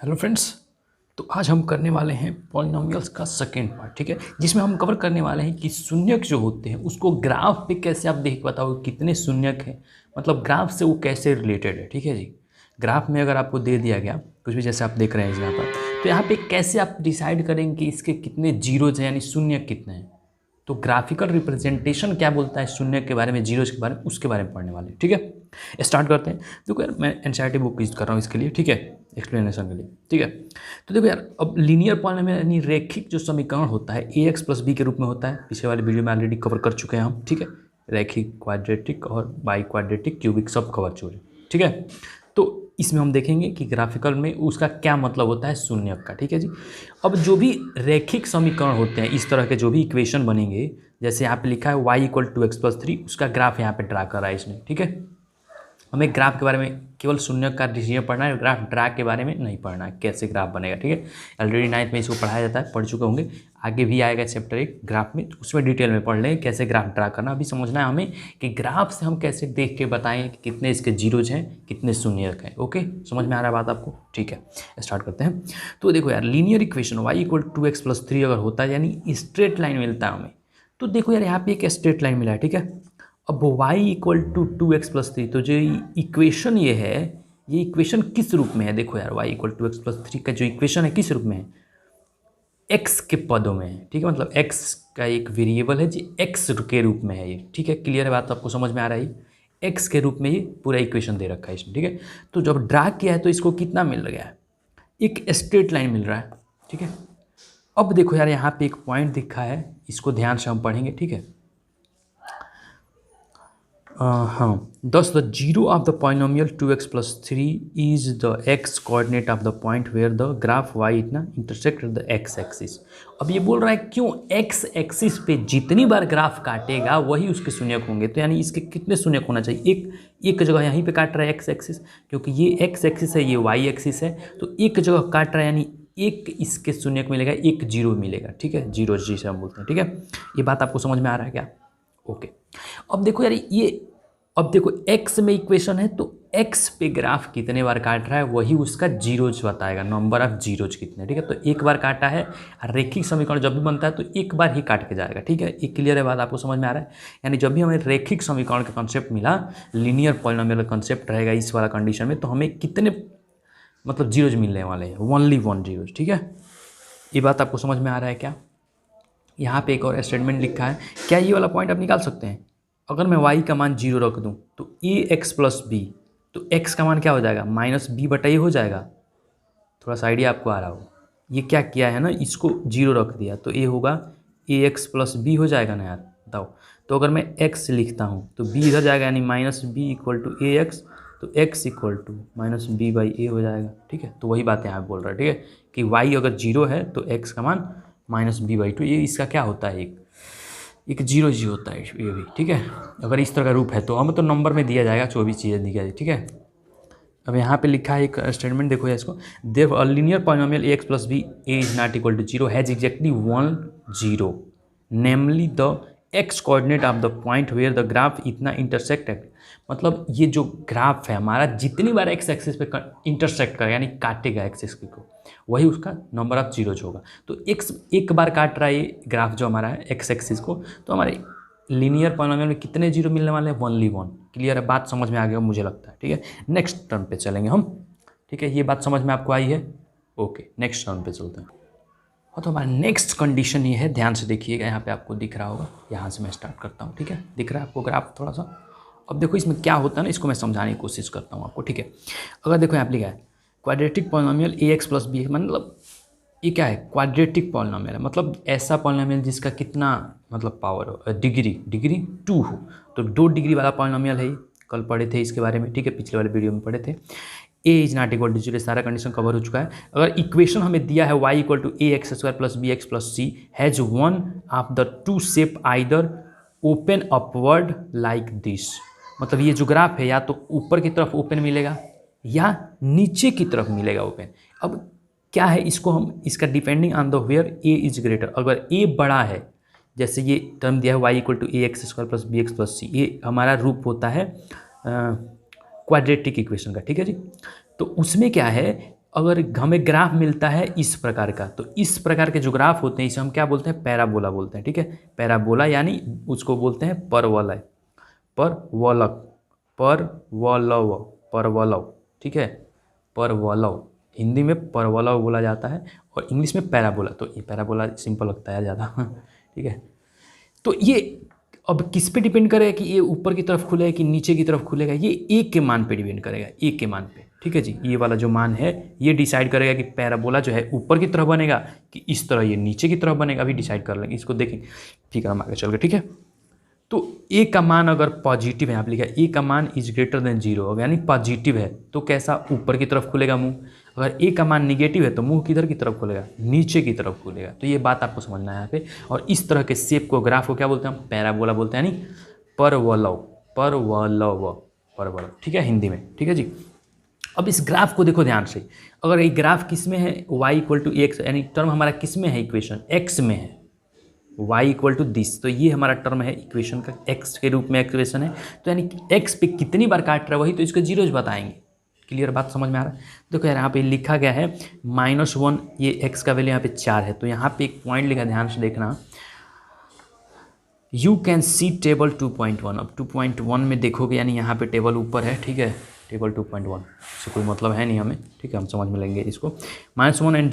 Hello friends. तो आज हम करने वाले हैं पॉलिनोमियल्स का सेकेंड पार्ट, ठीक है, जिसमें हम कवर करने वाले हैं कि शून्यक जो होते हैं उसको ग्राफ पे कैसे आप देख बताओ कितने शून्यक हैं, मतलब ग्राफ से वो कैसे रिलेटेड है। ठीक है जी, ग्राफ में अगर आपको दे दिया गया कुछ भी, जैसे आप देख रहे हैं यहाँ पर, तो यहाँ पे कैसे आप डिसाइड करेंगे कि इसके कितने जीरोज हैं, यानी शून्यक कितने हैं। तो ग्राफिकल रिप्रेजेंटेशन क्या बोलता है शून्य के बारे में, जीरोज के बारे में, उसके बारे में पढ़ने वाले, ठीक है। स्टार्ट करते हैं। देखो यार, मैं एनसीईआरटी बुक यूज कर रहा हूँ इसके लिए, ठीक है, एक्सप्लेनेशन के लिए, ठीक है। तो देखो यार, अब लीनियर पॉलिनोमियल यानी रैखिक जो समीकरण होता है ax प्लस बी के रूप में होता है। पिछले वाले वीडियो में ऑलरेडी कवर कर चुके हैं हम, ठीक है। रैखिक, क्वाड्रेटिक और बाई क्वाड्रेटिक, क्यूबिक सब कवर चुके, ठीक है। तो इसमें हम देखेंगे कि ग्राफिकल में उसका क्या मतलब होता है शून्यक का, ठीक है जी। अब जो भी रैखिक समीकरण होते हैं, इस तरह के जो भी इक्वेशन बनेंगे, जैसे यहाँ पे लिखा है y equal to x plus 3, उसका ग्राफ यहाँ पे ड्रा कर रहा है इसने, ठीक है। हमें ग्राफ के बारे में केवल शून्यक का डिसीजन पढ़ना है, ग्राफ ड्रा के बारे में नहीं पढ़ना है, कैसे ग्राफ बनेगा, ठीक है। ऑलरेडी 9th में इसको पढ़ाया जाता है, पढ़ चुके होंगे। आगे भी आएगा चैप्टर 1 ग्राफ में, उसमें डिटेल में पढ़ लें कैसे ग्राफ ड्रा करना। अभी समझना है हमें कि ग्राफ से हम कैसे देख के बताएं कि कितने इसके जीरोज हैं, कितने शून्यक हैं। ओके, समझ में आ रहा है बात आपको, ठीक है। स्टार्ट करते हैं। तो देखो यार, linear equation y equal to x plus 3 अगर होता है, यानी स्ट्रेट लाइन मिलता है हमें। तो देखो यार, यहाँ पे एक स्ट्रेट लाइन मिला है, ठीक है। अब y equal to 2x plus 3, तो जो इक्वेशन ये है, ये इक्वेशन किस रूप में है। देखो यार, y equal to x plus 3 का जो इक्वेशन है किस रूप में है, x के पदों में है, ठीक है। मतलब x का एक वेरिएबल है जी, x के रूप में है ये, ठीक है। क्लियर है बात, आपको समझ में आ रहा है। x के रूप में ये पूरा इक्वेशन दे रखा है इसमें, ठीक है। तो जब ड्रा किया है तो इसको कितना मिल गया है, एक स्ट्रेट लाइन मिल रहा है, ठीक है। अब देखो यार, यहाँ पे एक पॉइंट दिखा है, इसको ध्यान से हम पढ़ेंगे, ठीक है। हाँ, thus the zero of the polynomial 2x plus 3 is the x coordinate of the point where the graph y इतना intersect the x axis। अब ये बोल रहा है क्यों x एक्सिस पे जितनी बार ग्राफ काटेगा वही उसके शून्यक होंगे। तो यानी इसके कितने शून्यक होना चाहिए, एक जगह यहीं पे काट रहा है x एक्सिस, क्योंकि ये x एक्सिस है, ये y एक्सिस है, तो एक जगह काट रहा है, यानी एक इसके शून्यक मिलेगा, एक जीरो मिलेगा, ठीक है। जीरो जिसे हम बोलते हैं, ठीक है। ये बात आपको समझ में आ रहा है क्या? ओके। अब देखो यार, ये अब देखो x में इक्वेशन है, तो x पे ग्राफ कितने बार काट रहा है वही उसका जीरोज बताएगा, नंबर ऑफ जीरोज कितने, ठीक है। तो एक बार काटा है, रैखिक समीकरण जब भी बनता है तो एक बार ही काट के जाएगा, ठीक है। एक क्लियर है बात, आपको समझ में आ रहा है। यानी जब भी हमें रैखिक समीकरण का कंसेप्ट मिला, लीनियर पॉलिनोमियल का कंसेप्ट रहेगा इस वाला कंडीशन में, तो हमें कितने मतलब जीरोज मिलने वाले हैं, ओनली 1 जीरोज, ठीक है। ये बात आपको समझ में आ रहा है क्या? यहाँ पे एक और स्टेटमेंट लिखा है, क्या ये वाला पॉइंट आप निकाल सकते हैं। अगर मैं y का मान 0 रख दूँ तो ax प्लस बी, तो x का मान क्या हो जाएगा, माइनस बी बटा ए हो जाएगा। थोड़ा सा आइडिया आपको आ रहा हो। ये क्या किया है ना, इसको 0 रख दिया, तो a होगा ax प्लस बी हो जाएगा ना यार, बताओ। तो अगर मैं x लिखता हूँ तो b इधर जाएगा, यानी minus B equal to A X, तो x इक्वल टू माइनस बी बाई ए हो जाएगा, ठीक है। तो वही बात यहाँ बोल रहा है, ठीक है, कि y अगर 0 है तो x का मान माइनस बी बाई टू, ये इसका क्या होता है, एक जीरो जी होता है ये भी, ठीक है। अगर इस तरह का रूप है तो हमें तो नंबर में दिया जाएगा, 24 चीज़ें दी जाएगी, ठीक है। अब यहाँ पे लिखा है एक स्टेटमेंट, देखो या इसको, the a linear polynomial X plus B A is not equal to 0 has exactly 1 0, namely the x coordinate of the point where the graph इतना इंटरसेक्ट है। मतलब ये जो ग्राफ है हमारा, जितनी बार एक्स एक्सिस पे इंटरसेक्ट करेगा, यानी काटेगा एक्सिस को, वही उसका नंबर ऑफ जीरोज होगा। तो एक्स एक बार काट रहा है ये ग्राफ जो हमारा है एक्स एक्सिस को, तो हमारे लीनियर पॉलिनोमियल में कितने जीरो मिलने वाले हैं, ओनली 1। क्लियर है बात, समझ में आ गया मुझे लगता है, ठीक है। नेक्स्ट टर्म पे चलेंगे हम, ठीक है। ये बात समझ में आपको आई है? ओके, नेक्स्ट टर्म पे चलते हैं। और तो हमारा नेक्स्ट कंडीशन ये है, ध्यान से देखिएगा, यहाँ पे आपको दिख रहा होगा, यहाँ से मैं स्टार्ट करता हूँ, ठीक है। दिख रहा है आपको ग्राफ थोड़ा सा? अब देखो इसमें क्या होता है ना, इसको मैं समझाने की कोशिश करता हूँ आपको, ठीक है। अगर देखो यहाँ पे लिखा है क्वाड्रेटिक पॉलिनोमियल ए एक्स प्लस बी, मतलब ये क्या है, क्वाड्रेटिक पॉलिनोमियल है, मतलब ऐसा पॉलिनोमियल जिसका कितना मतलब पावर हो, डिग्री 2 हो। तो 2 डिग्री वाला पॉलिनोमियल है, कल पढ़े थे इसके बारे में, ठीक है, पिछले वाले वीडियो में पढ़े थे। ए इज नॉट इक्वल टू 0, सारा कंडीशन कवर हो चुका है। अगर इक्वेशन हमें दिया है y equal to A x square plus B x plus c has one of the two shape either open upward like this, मतलब ये जो ग्राफ है या तो ऊपर की तरफ ओपन मिलेगा या नीचे की तरफ मिलेगा ओपन। अब क्या है, इसको हम इसका depending on the where a is greater, अगर ए बड़ा है, जैसे ये टर्म दिया है y equal to A x square plus B x plus C, ये हमारा रूप होता है क्वाड्रेटिक इक्वेशन का, ठीक है जी। तो उसमें क्या है, अगर हमें ग्राफ मिलता है इस प्रकार का, तो इस प्रकार के जो ग्राफ होते हैं इसे हम क्या बोलते हैं, पैराबोला बोलते हैं। ठीक है, पैराबोला यानी उसको बोलते हैं परवलय, परवलक, परवलव, परवलव। ठीक है, परवलव, हिंदी में परवलव बोला जाता है और इंग्लिश में पैराबोला। तो ये पैराबोला सिंपल लगता है ज़्यादा। ठीक है, तो ये अब किस पे डिपेंड करेगा कि ये ऊपर की तरफ खुलेगा कि नीचे की तरफ खुलेगा, ये ए के मान पे डिपेंड करेगा, ए के मान पे। ठीक है जी, ये वाला जो मान है ये डिसाइड करेगा कि पैराबोला जो है ऊपर की तरफ बनेगा कि इस तरह ये नीचे की तरफ बनेगा, अभी डिसाइड कर लेंगे, इसको देखेंगे। ठीक है, हम आगे चल गए। ठीक है, तो ए का मान अगर पॉजिटिव है, यहाँ पे लिखा है ए का मान इज ग्रेटर देन 0, यानी पॉजिटिव है तो कैसा, ऊपर की तरफ खुलेगा मुंह। अगर ए का मान निगेटिव है तो मुंह किधर की तरफ खुलेगा, नीचे की तरफ खुलेगा। तो ये बात आपको समझना है यहाँ पे। और इस तरह के शेप को, ग्राफ को क्या बोलते हैं हम, पैराबोला बोलते हैं, यानी परवलव, परवलव, परवलव। ठीक है, हिंदी में। ठीक है जी, अब इस ग्राफ को देखो ध्यान से। अगर ये ग्राफ किस में है, y इक्वल टू एक्स, यानी टर्म हमारा किस में है, इक्वेशन x में है, y इक्वल टू दिस, तो ये हमारा टर्म है इक्वेशन का, x के रूप में इक्वेशन है। तो यानी x पे कितनी बार काट रहा है वही तो इसको जीरोज बताएंगे। क्लियर, बात समझ में आ रहा है। देखो यार यहाँ पे लिखा गया है -1, ये x का वैल्यू यहाँ पे 4 है, तो यहाँ पे एक पॉइंट लिखा, ध्यान से देखना, यू कैन सी टेबल 2.1। अब 2.1 में देखोगे यानी यहाँ पे टेबल ऊपर है। ठीक है, टेबल 2.1 से कोई मतलब है नहीं हमें। ठीक है, हम समझ में लेंगे इसको। -1 and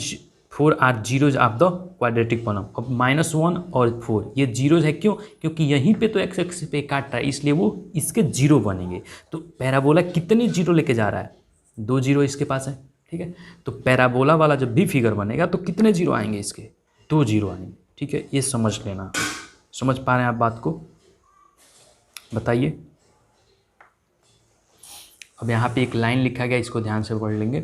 4 are zeros of the quadratic polynomial. अब -1 और 4 ये जीरोज है, क्यों, क्योंकि यहीं पे तो एक्स एक्सिस पे काट रहा है, इसलिए वो इसके जीरो बनेंगे। तो पैराबोला कितने जीरो लेके जा रहा है, 2 जीरो इसके पास है। ठीक है, तो पैराबोला वाला जब भी फिगर बनेगा तो कितने जीरो आएंगे, इसके 2 जीरो आएंगे। ठीक है, ये समझ लेना। समझ पा रहे हैं आप बात को, बताइए। अब यहाँ पे एक लाइन लिखा गया, इसको ध्यान से पढ़ लेंगे।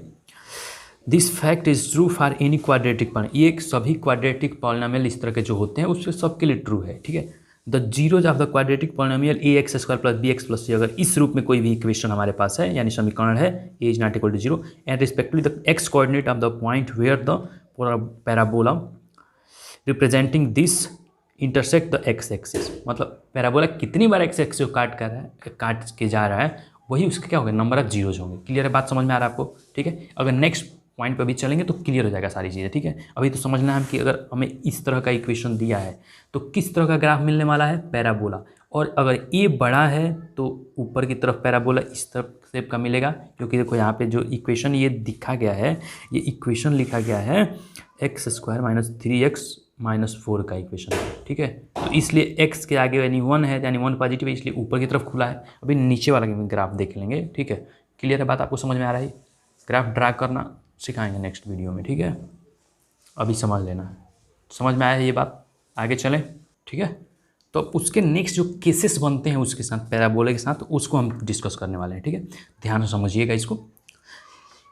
This fact is true for any quadratic polynomial. ये सभी क्वाड्रेटिक पॉलिनॉमियल इस तरह के जो होते हैं उसके सबके लिए ट्रू है। ठीक है, the zeros of the quadratic polynomial A x square plus B x plus C, अगर इस रूप में कोई भी इक्वेशन हमारे पास है, यानी समीकरण है, A is not equal to 0 and respectively the x coordinate of the point where the parabola representing this intersect the x axis. मतलब पैराबोला कितनी बार एक्स एक्सिस को काट के जा रहा है, वही उसके क्या होगा, नंबर ऑफ जीरोज होंगे। क्लियर है, बात समझ में आ रहा है आपको। ठीक है, अगर नेक्स्ट पॉइंट पर भी चलेंगे तो क्लियर हो जाएगा सारी चीज़ें। ठीक है, अभी तो समझना है कि अगर हमें इस तरह का इक्वेशन दिया है तो किस तरह का ग्राफ मिलने वाला है, पैराबोला। और अगर ए बड़ा है तो ऊपर की तरफ पैराबोला इस तरफ शेप का मिलेगा, क्योंकि देखो यहाँ पे जो इक्वेशन ये दिखा गया है, ये इक्वेशन लिखा गया है x square minus 3x minus 4 का इक्वेशन है। ठीक है, तो इसलिए x के आगे यानी 1 है, यानी 1 पॉजिटिव है, इसलिए ऊपर की तरफ खुला है। अभी नीचे वाला ग्राफ देख लेंगे। ठीक है, क्लियर है, बात आपको समझ में आ रहा है। ग्राफ ड्रा करना सिखाएंगे नेक्स्ट वीडियो में। ठीक है, अभी समझ लेना, समझ में आया है ये बात, आगे चलें। ठीक है, तो उसके नेक्स्ट जो केसेस बनते हैं उसके साथ, पैराबोला के साथ, तो उसको हम डिस्कस करने वाले हैं। ठीक है, ध्यान से समझिएगा इसको।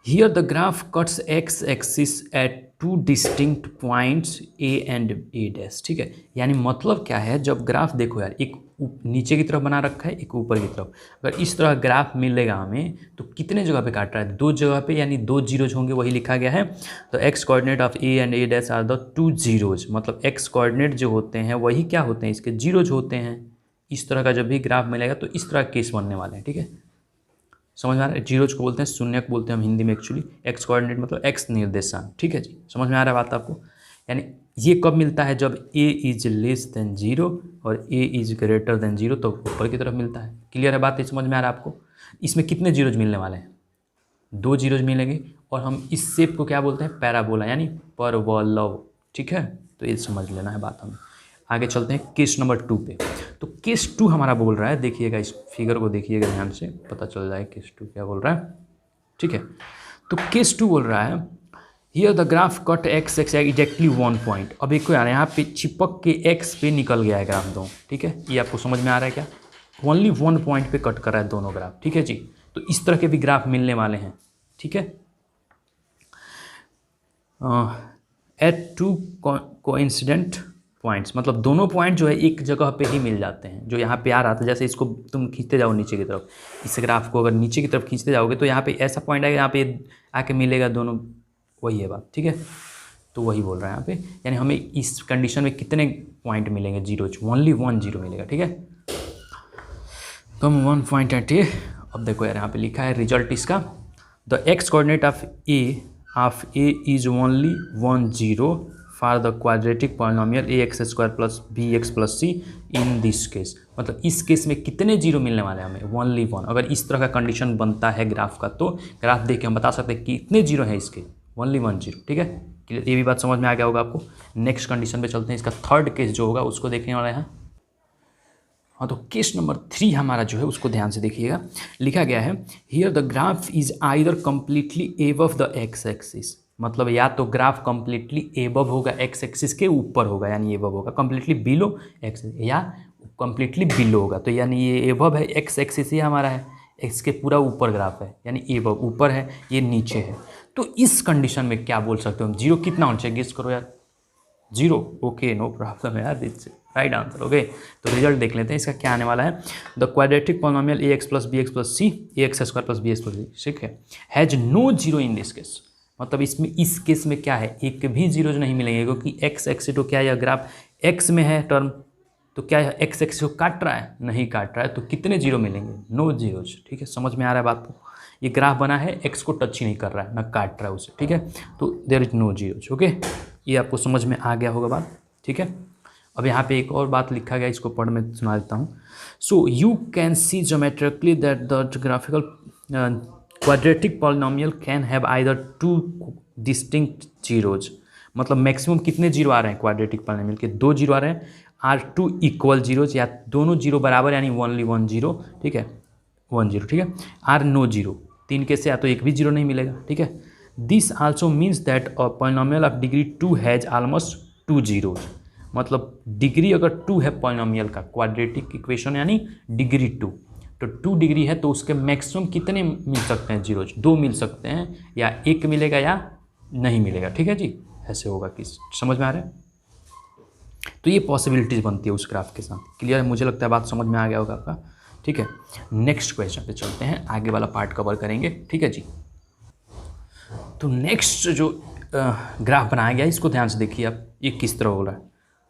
Here the graph cuts x axis at 2 distinct points A and a dash. ठीक है, यानी मतलब क्या है, जब ग्राफ देखो यार, एक नीचे की तरफ बना रखा है, एक ऊपर की तरफ। अगर इस तरह ग्राफ मिलेगा हमें तो कितने जगह पे काट रहा है, 2 जगह पे, यानी 2 जीरोज होंगे, वही लिखा गया है। तो x coordinate of a and a dash are the 2 zeros. मतलब एक्स कोऑर्डिनेट जो होते हैं वही क्या होते हैं, इसके जीरोज होते हैं। इस तरह का जब भी ग्राफ मिलेगा तो इस तरह केस बनने वाले हैं। ठीक है, समझ में आ रहा है। जीरोज को बोलते हैं शून्य को बोलते हैं हम हिंदी में एक्चुअली। एक्स कोऑर्डिनेट मतलब एक्स निर्देशांक। ठीक है जी, समझ में आ रहा है बात आपको। यानी ये कब मिलता है, जब ए इज लेस देन 0 और ए इज ग्रेटर देन 0, तो ऊपर की तरफ मिलता है। क्लियर है बात, ये समझ में आ रहा है आपको। इसमें कितने जीरोज मिलने वाले हैं, 2 जीरोज मिलेंगे। और हम इस शेप को क्या बोलते हैं, पैराबोला, यानी परवलव। ठीक है, तो ये समझ लेना है बात हमें। आगे चलते हैं केस नंबर 2 पे। तो केस 2 हमारा बोल रहा है, देखिएगा इस फिगर को, देखिएगा ध्यान से, पता चल जाए केस 2 क्या बोल रहा है। ठीक है, तो केस 2 बोल रहा है here the graph cut x x exactly 1 point. अब एक यार यहाँ पे चिपक के एक्स पे निकल गया है ग्राफ दो। ठीक है, ये आपको समझ में आ रहा है क्या, ओनली 1 पॉइंट पे कट कर रहा है दोनों ग्राफ। ठीक है जी, तो इस तरह के भी ग्राफ मिलने वाले हैं। ठीक है, एट 2 कोइंसिडेंट पॉइंट्स, मतलब दोनों पॉइंट जो है एक जगह पे ही मिल जाते हैं। जो यहाँ पे आ रहा था, जैसे इसको तुम खींचते जाओ नीचे की तरफ, इस ग्राफ को अगर नीचे की तरफ खींचते जाओगे तो यहाँ पे ऐसा पॉइंट आएगा, यहाँ पे आके मिलेगा दोनों, वही है बात। ठीक है, तो वही बोल रहा है यहाँ पे, यानी हमें इस कंडीशन में कितने पॉइंट मिलेंगे, जीरोज, ओनली 1 जीरो मिलेगा। ठीक है, तो हम 1 पॉइंट एट ए। अब देखो यार यहाँ पे लिखा है रिजल्ट इसका, the x coordinate of a of a is only 1 0 for the quadratic polynomial A x square plus B x plus c in this case. मतलब इस केस में कितने जीरो मिलने वाले हैं हमें, ओनली 1। अगर इस तरह का कंडीशन बनता है ग्राफ का तो ग्राफ देख के हम बता सकते हैं कि कितने जीरो हैं इसके, ओनली 1 0। ठीक है, क्लियर, ये भी बात समझ में आ गया होगा आपको। नेक्स्ट कंडीशन पे चलते हैं, इसका थर्ड केस जो होगा उसको देखने वाले हैं। हाँ, तो केस नंबर 3 हमारा जो है उसको ध्यान से देखिएगा। लिखा गया है here the graph is either completely above the x axis. मतलब या तो ग्राफ कम्प्लीटली एबव होगा, एक्स एक्सिस के ऊपर होगा यानी एबव होगा, कम्प्लीटली बिलो एक्स, या कम्प्लीटली बिलो होगा। तो यानी ये एबव है, एक्स एक्सिस ही हमारा है, एक्स के पूरा ऊपर ग्राफ है यानी एबव ऊपर है, ये नीचे है। तो इस कंडीशन में क्या बोल सकते हो हम, जीरो कितना होना चाहिए, गेस करो यार। 0, ओके, नो प्रॉब्लम यार, दिस राइट आंसर। ओके, तो रिजल्ट देख लेते हैं इसका क्या आने वाला है। The quadratic polynomial A X plus B x plus C A x square plus B x plus C, ठीक है, has no zero in this case. मतलब इसमें इस केस में क्या है, एक भी जीरो नहीं मिलेंगे, क्योंकि एक्स एक्सिस तो क्या है, ग्राफ एक्स में है टर्म, तो क्या है एक्स एक्सिस को काट रहा है, नहीं काट रहा है, तो कितने जीरो मिलेंगे, नो जीरोज। ठीक है, समझ में आ रहा है बात को। ये ग्राफ बना है, एक्स को टच ही नहीं कर रहा है, ना काट रहा है उसे। ठीक है, तो there is no zeros. Okay, ये आपको समझ में आ गया होगा बात। ठीक है, अब यहाँ पे एक और बात लिखा गया, इसको पढ़ में सुना देता हूँ। So you can see geometrically that the graphical quadratic polynomial can have either 2 distinct zeros. मतलब मैक्सिमम कितने जीरो आ रहे हैं क्वाड्रेटिक पॉलिनोमियल के, 2 जीरो आ रहे हैं, आर 2 इक्वल जीरोज, या दोनों जीरो बराबर यानी ओनली 1 0। ठीक है, 1 0। ठीक है, आर नो जीरो, 3 के से या तो एक भी जीरो नहीं मिलेगा। ठीक है, this also means that a polynomial of degree 2 has almost 2 zeros. मतलब डिग्री अगर 2 है पॉलिनोमियल का, क्वाड्रेटिक इक्वेशन यानी डिग्री 2, तो 2 डिग्री है तो उसके मैक्सिमम कितने मिल सकते हैं जीरोज, 2 मिल सकते हैं, या 1 मिलेगा या नहीं मिलेगा। ठीक है जी, ऐसे होगा कि समझ में आ रहा है। तो ये पॉसिबिलिटीज़ बनती है उस ग्राफ के साथ। क्लियर है, मुझे लगता है बात समझ में आ गया होगा आपका। ठीक है, नेक्स्ट क्वेश्चन पे चलते हैं, आगे वाला पार्ट कवर करेंगे। ठीक है जी, तो नेक्स्ट जो ग्राफ बनाया गया इसको ध्यान से देखिए आप। ये किस तरह हो रहा है,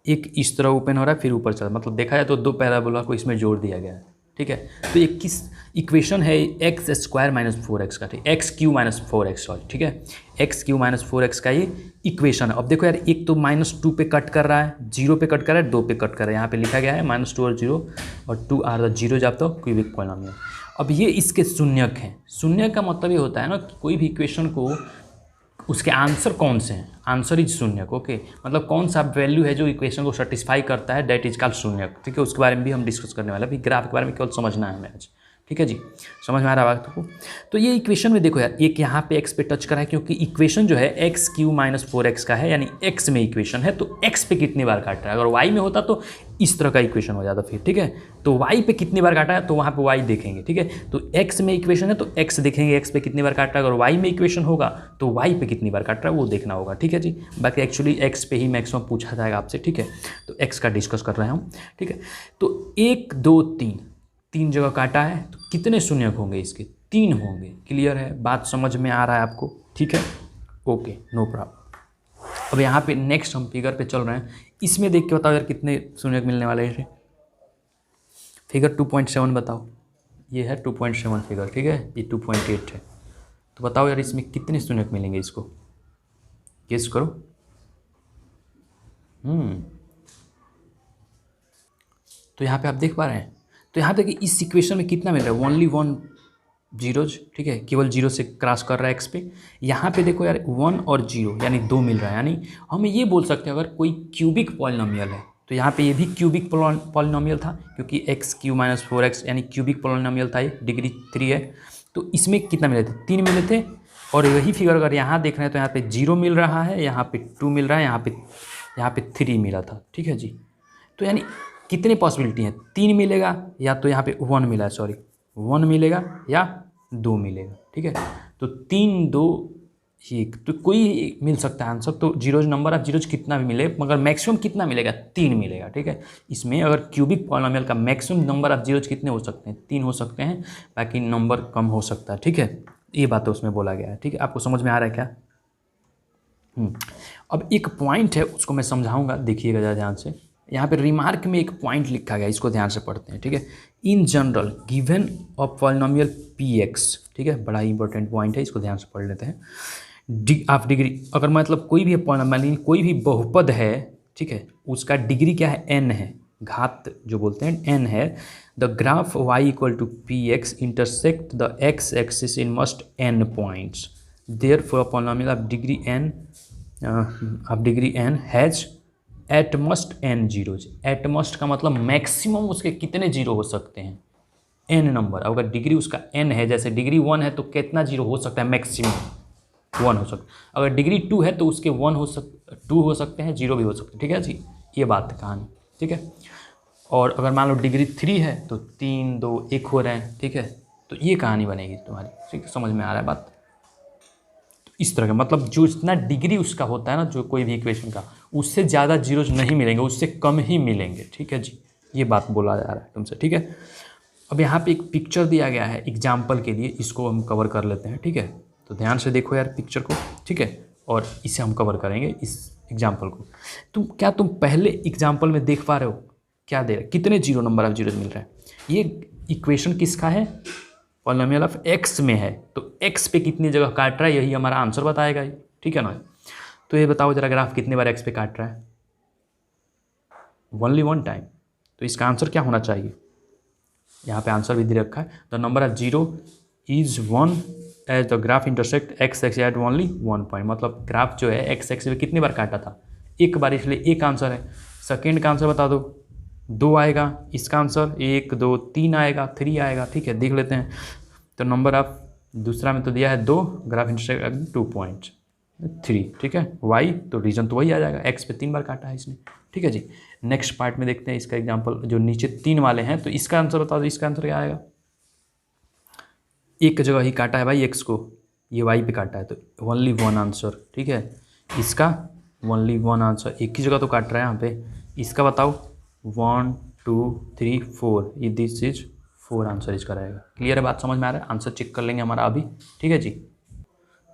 एक इस तरह ओपन हो रहा है फिर ऊपर चल, मतलब देखा जाए तो 2 पैराबोला को इसमें जोड़ दिया गया है। ठीक है, तो ये किस इक्वेशन है, एक्स स्क्वायर माइनस 4x का, ठीक, x Q minus 4x, sorry. ठीक है, एक्स क्यू माइनस 4x का ये इक्वेशन है। अब देखो यार, एक तो -2 पे कट कर रहा है, 0 पे कट कर रहा है, 2 पे कट कर रहा है। यहाँ पे लिखा गया है -2 और 0, और 2 आर द जीरो जाप तो क्यूबिक पॉलिनोमियल। अब ये इसके शून्यक हैं। शून्य का मतलब ये होता है ना कि कोई भी इक्वेशन को उसके आंसर कौन से हैं, आंसर इज शून्यक। ओके, मतलब कौन सा वैल्यू है जो इक्वेशन को सेटिस्फाई करता है, दैट इज कॉल्ड शून्यक। ठीक है, उसके बारे में भी हम डिस्कस करने वाले हैं। अभी ग्राफ के बारे में केवल समझना है हमें आज। ठीक है जी, समझ में आ रहा है बात को। तो ये इक्वेशन में देखो यार, एक यहाँ पे एक्स पे टच करा है, क्योंकि इक्वेशन जो है एक्स क्यू माइनस 4x का है, यानी एक्स में इक्वेशन है, तो एक्स पे कितनी बार काट रहा है। अगर वाई में होता तो इस तरह का इक्वेशन हो जाता फिर। ठीक है, तो वाई पे कितनी बार काटा है तो वहाँ पे वाई देखेंगे। ठीक है, तो एक्स में इक्वेशन है तो एक्स देखेंगे, एक्स पे कितनी बार काट रहा है। अगर वाई में इक्वेशन होगा तो वाई पे कितनी बार काट रहा है वो देखना होगा। ठीक है जी, बाकी एक्चुअली एक्स पे ही मैक्सिमम पूछा जाएगा आपसे। ठीक है, तो एक्स का डिस्कस कर रहे हैं हम। ठीक है, तो 1 2 3 जगह काटा है, तो कितने शून्यक होंगे इसके, 3 होंगे। क्लियर है, बात समझ में आ रहा है आपको। ठीक है, ओके, नो प्रॉब्लम। अब यहाँ पे नेक्स्ट हम फिगर पे चल रहे हैं, इसमें देख के बताओ यार कितने शून्यक मिलने वाले हैं। फिगर 2.7 बताओ, ये है 2.7 फिगर। ठीक है, ये 2.8 है, तो बताओ यार इसमें कितने शून्यक मिलेंगे, इसको गेस करो। तो यहाँ पे आप देख पा रहे हैं, तो यहाँ तक इस इक्वेशन में कितना मिल रहा है, ओनली 1 जीरोज। ठीक है, केवल 0 से क्रॉस कर रहा है एक्स पे। यहाँ पे देखो यार 1 और 0 यानी 2 मिल रहा है, यानी हम ये बोल सकते हैं अगर कोई क्यूबिक पॉलिनोमियल है, तो यहाँ पे ये भी क्यूबिक पॉलिनोमियल था, क्योंकि एक्स क्यू माइनस 4x यानी क्यूबिक पॉलिनोमियल था, ये डिग्री 3 है। तो इसमें कितना मिले थे, 3 मिले थे। और वही फिगर अगर यहाँ देख रहे हैं तो यहाँ पे 0 मिल रहा है, यहाँ पे 2 मिल रहा है, यहाँ पे 3 मिला था। ठीक है जी, तो यानी कितनी पॉसिबिलिटी है, 3 मिलेगा, या तो यहाँ पे 1 मिला है, सॉरी 1 मिलेगा या 2 मिलेगा। ठीक है, तो 3 2 1, तो कोई मिल सकता है आंसर। तो जीरोज, नंबर ऑफ जीरोज कितना भी मिले, मगर मैक्सिमम कितना मिलेगा, 3 मिलेगा। ठीक है, इसमें अगर क्यूबिक पॉलिनोमियल का मैक्सिमम नंबर ऑफ जीरोज कितने हो सकते हैं, 3 हो सकते हैं, बाकी नंबर कम हो सकता है। ठीक है, ये बात तो उसमें बोला गया है। ठीक है, आपको समझ में आ रहा है क्या। अब एक पॉइंट है उसको मैं समझाऊंगा, देखिएगा ज़रा ध्यान से। यहाँ पे रिमार्क में एक पॉइंट लिखा गया, इसको ध्यान से पढ़ते हैं। ठीक है, in general given a polynomial px, ठीक है, बड़ा ही इंपॉर्टेंट पॉइंट है, इसको ध्यान से पढ़ लेते हैं। ऑफ डिग्री, अगर मतलब कोई भी मान लीजिए कोई भी बहुपद है, ठीक है, उसका डिग्री क्या है, एन है, घात जो बोलते हैं एन है। The graph y equal to p x intersect the x axis in most n points, therefore polynomial of degree n has at most n zeros. At most का मतलब मैक्सिमम उसके कितने जीरो हो सकते हैं, n number. अगर degree उसका n है, जैसे डिग्री 1 है तो कितना जीरो हो सकता है, मैक्सिमम 1 हो सकता है। अगर डिग्री 2 है तो उसके 2 हो सकते हैं, 0 भी हो सकते हैं, ठीक है जी, ये बात है कहानी, ठीक है। और अगर मान लो डिग्री 3 है तो 3 2 1 हो रहे हैं, ठीक है, तो ये कहानी बनेगी तुम्हारी, ठीक है, समझ में आ रहा है बात। तो इस तरह का मतलब जो इतना डिग्री उसका होता है ना, जो कोई भी इक्वेशन का, उससे ज़्यादा जीरोज नहीं मिलेंगे, उससे कम ही मिलेंगे, ठीक है जी, ये बात बोला जा रहा है तुमसे, ठीक है। अब यहाँ पे एक पिक्चर दिया गया है एग्जाम्पल के लिए, इसको हम कवर कर लेते हैं, ठीक है। तो ध्यान से देखो यार पिक्चर को, ठीक है, और इसे हम कवर करेंगे इस एग्जाम्पल को। तुम पहले एग्जाम्पल में देख पा रहे हो क्या दे रहा है, कितने जीरो नंबर ऑफ जीरोज मिल रहे हैं। ये इक्वेशन किसका है, पॉलिनोमियल ऑफ एक्स में है, तो एक्स पे कितनी जगह काट रहा है यही हमारा आंसर बताएगा ये, ठीक है ना। तो ये बताओ जरा ग्राफ कितने बार एक्स पे काट रहा है, ओनली 1 टाइम। तो इसका आंसर क्या होना चाहिए, यहाँ पे आंसर भी दे रखा है, the number of zero is 1 as the graph intersect x x at only 1 point. मतलब ग्राफ जो है एक्स एक्स में कितनी बार काटा था, एक बार, इसलिए एक आंसर है। सेकेंड का आंसर बता दो, 2 आएगा, इसका आंसर 1 2 3 आएगा, 3 आएगा, ठीक है, देख लेते हैं। तो नंबर ऑफ दूसरा में तो दिया है 2, ग्राफ इंटरसेक्ट 2.3, ठीक है, वाई तो रीजन तो वही आ जाएगा, एक्स पे 3 बार काटा है इसने, ठीक है जी। नेक्स्ट पार्ट में देखते हैं इसका एग्जांपल, जो नीचे 3 वाले हैं, तो इसका आंसर बता दो, इसका आंसर क्या आएगा। एक जगह ही काटा है भाई एक्स को, ये वाई पे काटा है, तो ओनली 1 आंसर, ठीक है। इसका ओनली 1 आंसर, एक ही जगह तो काट रहा है यहाँ पे। इसका बताओ 1 2 3 4, ये दिस इज 4 आंसर इसका रहेगा। क्लियर है बात, समझ में आ रहा है। आंसर चेक कर लेंगे हमारा अभी, ठीक है जी।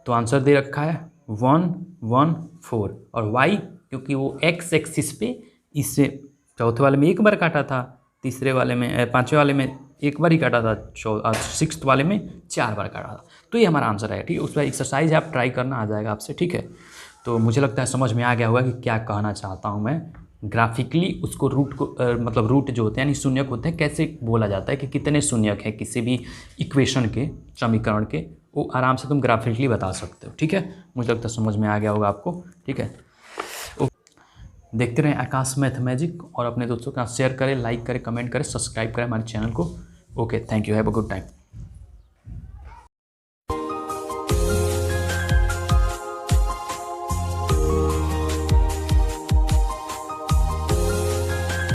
तो आंसर दे रखा है 1 1 4, और वाई क्योंकि वो एक्स एक्सिस पे इससे चौथे वाले में एक बार काटा था, तीसरे वाले में पाँचवें वाले में एक बार ही काटा था, सिक्स्थ वाले में 4 बार काटा था। तो ये हमारा आंसर है, ठीक है। उस पर एक्सरसाइज है, आप ट्राई करना, आ जाएगा आपसे, ठीक है। तो मुझे लगता है समझ में आ गया होगा कि क्या कहना चाहता हूँ मैं। ग्राफिकली उसको रूट को मतलब रूट जो होते हैं यानी शून्यक होते हैं, कैसे बोला जाता है कि कितने शून्यक है किसी भी इक्वेशन के, समीकरण के, वो आराम से तुम ग्राफिकली बता सकते हो, ठीक है। मुझे लगता है समझ में आ गया होगा आपको, ठीक है। देखते रहें आकाश मैथ मैजिक, और अपने दोस्तों के साथ शेयर करें, लाइक करें, कमेंट करें, सब्सक्राइब करें हमारे चैनल को। Okay, thank you, have a good time.